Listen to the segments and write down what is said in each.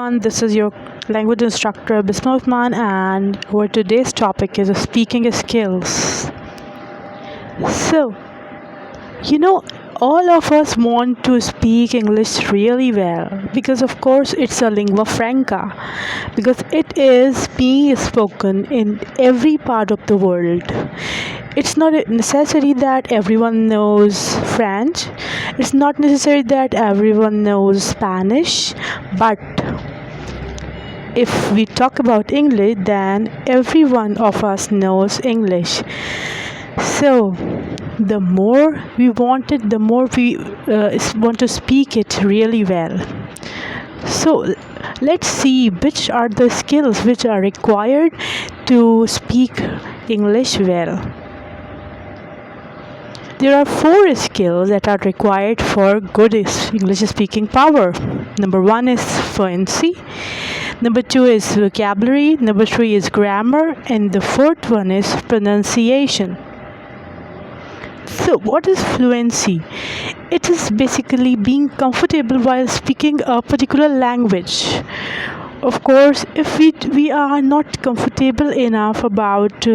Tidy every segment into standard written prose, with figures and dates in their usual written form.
everyone, this is your language instructor Usman, and our today's topic is speaking skills. So, you know, all of us want to speak English really well because, of course, it's a lingua franca, because it is being spoken in every part of the world. It's not a necessary that everyone knows French, it's not necessary that everyone knows Spanish, but if we talk about English, then every one of us knows English. So, the more we want it, the more we want to speak it really well. So, let's see which are the skills which are required to speak English well. There are 4 skills that are required for good English speaking power. Number 1 is fluency. Number 2 is vocabulary. Number 3 is grammar. And the 4th one is pronunciation. So, what is fluency? It is basically being comfortable while speaking a particular language. Of course, if we are not comfortable enough about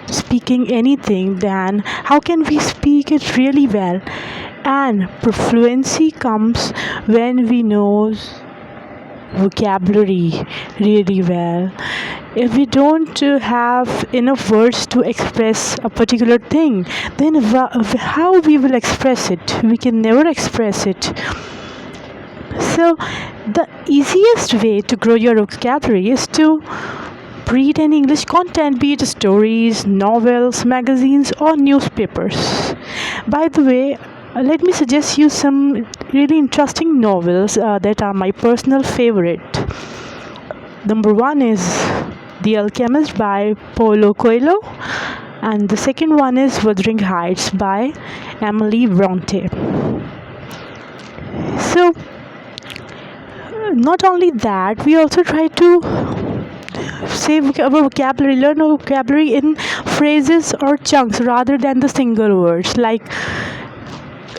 speaking anything, then how can we speak it really well? And fluency comes when we know vocabulary really well. If we don't have enough words to express a particular thing, then how we will express it? We can never express it. So, the easiest way to grow your vocabulary is to read any English content, be it stories, novels, magazines, or newspapers. By the way, let me suggest you some really interesting novels that are my personal favorite. Number 1 is The Alchemist by Paulo Coelho, and the second one is Wuthering Heights by Emily Bronte. So, not only that, we also try to say our vocabulary, learn our vocabulary in phrases or chunks rather than the single words, like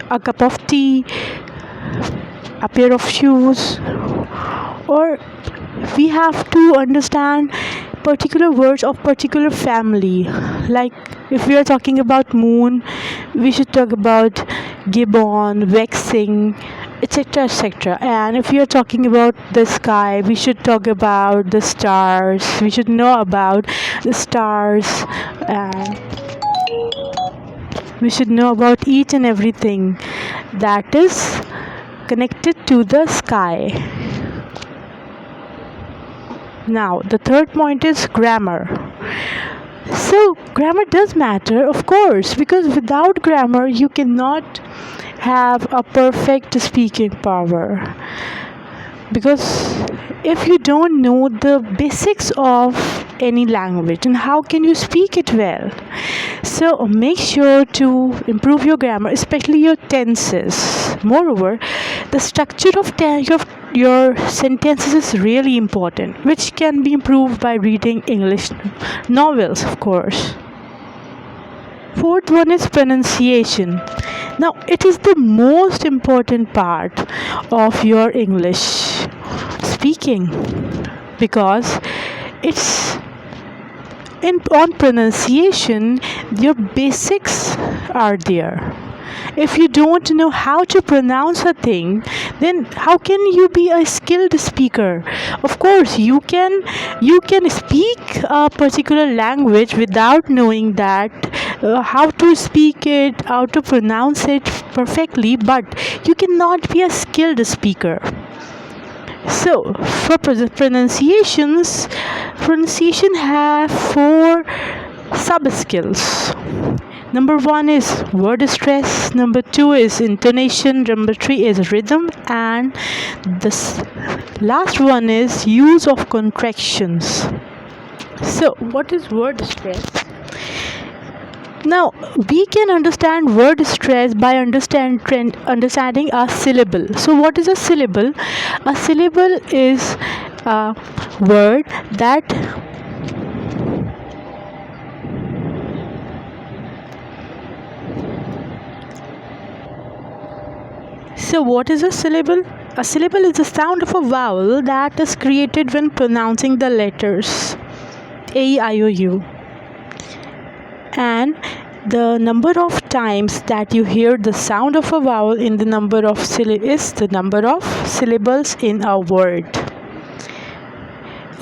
a cup of tea, a pair of shoes, or we have to understand particular words of particular family. Like if we are talking about moon, we should talk about gibbon, waxing, etc., etc. And if we are talking about the sky, we should talk about the stars. We should know about the stars, and we should know about each and everything that is connected to the sky. Now, the third point is grammar. So, grammar does matter, of course, because without grammar, you cannot have a perfect speaking power. Because if you don't know the basics of any language, then how can you speak it well? So make sure to improve your grammar, especially your tenses. Moreover, the structure of your sentences is really important, which can be improved by reading English novels, of course. Fourth one is pronunciation. Now, it is the most important part of your English speaking, because it's on pronunciation, your basics are there. If you don't know how to pronounce a thing, then how can you be a skilled speaker? Of course, you can speak a particular language without knowing that how to speak it, how to pronounce it perfectly, but you cannot be a skilled speaker. So, for pronunciation have 4 sub skills. Number 1 is word stress, number 2 is intonation, number 3 is rhythm, and the last one is use of contractions. So, what is word stress? Now, we can understand word stress by understanding a syllable. So, what is a syllable? A syllable is a word that So, what is a syllable? A syllable is the sound of a vowel that is created when pronouncing the letters A, E, I, O, U. And the number of times that you hear the sound of a vowel in the number of is the number of syllables in a word.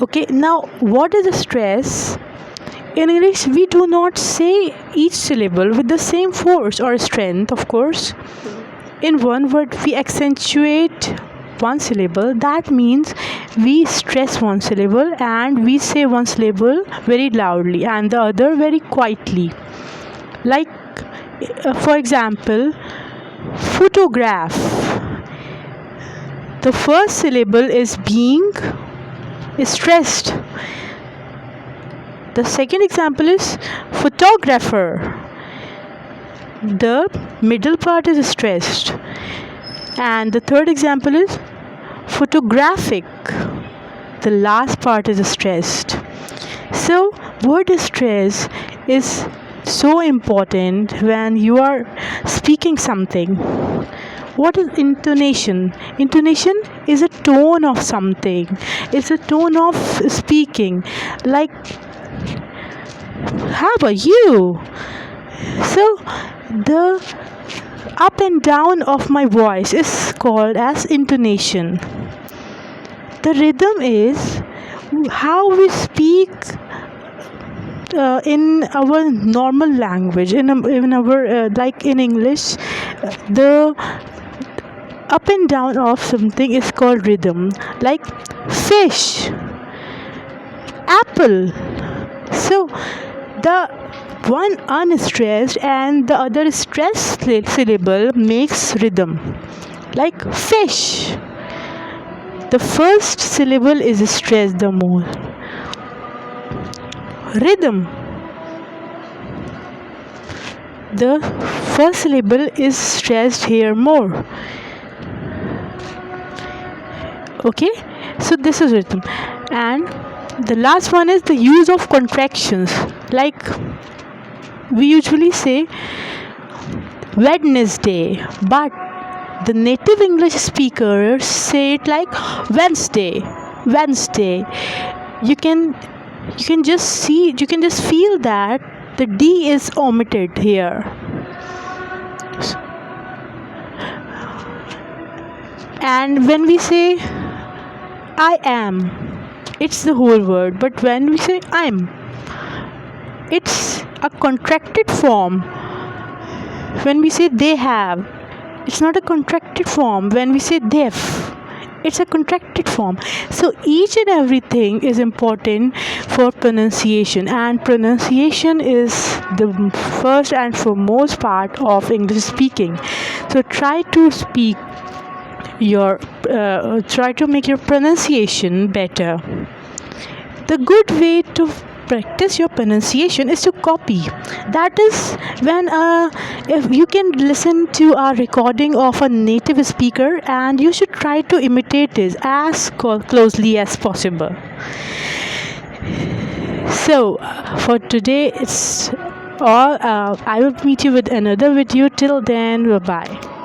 Okay, now what is the stress? In English, we do not say each syllable with the same force or strength, of course. In one word, we accentuate one syllable. That means we stress one syllable and we say one syllable very loudly and the other very quietly. Like, for example, photograph. The first syllable is being stressed. The second example is photographer. The middle part is stressed. And the third example is photographic. The last part is stressed. So, word stress is so important when you are speaking something. What is intonation? Intonation is a tone of something. It's a tone of speaking. Like, how about you? So, the up and down of my voice is called as intonation. The rhythm is how we speak in our normal language, in our like in English, the up and down of something is called rhythm. Like fish, apple. So the one unstressed and the other stressed syllable makes rhythm. Like fish. The first syllable is stressed the more. Rhythm. The first syllable is stressed here more. Okay, so this is rhythm. And the last one is the use of contractions. Like we usually say Wednesday, but the native English speakers say it like Wednesday. You can just feel that the D is omitted here. And when we say I am, it's the whole word, but when we say I'm, it's a contracted form. When we say they have, it's not a contracted form. When we say they've, it's a contracted form. So each and everything is important for pronunciation, and pronunciation is the first and foremost part of English speaking. So try to make your pronunciation better. The good way to practice your pronunciation is to copy. That is when if you can listen to a recording of a native speaker, and you should try to imitate it as closely as possible. So for today it's all. I will meet you with another video. Till then, bye bye.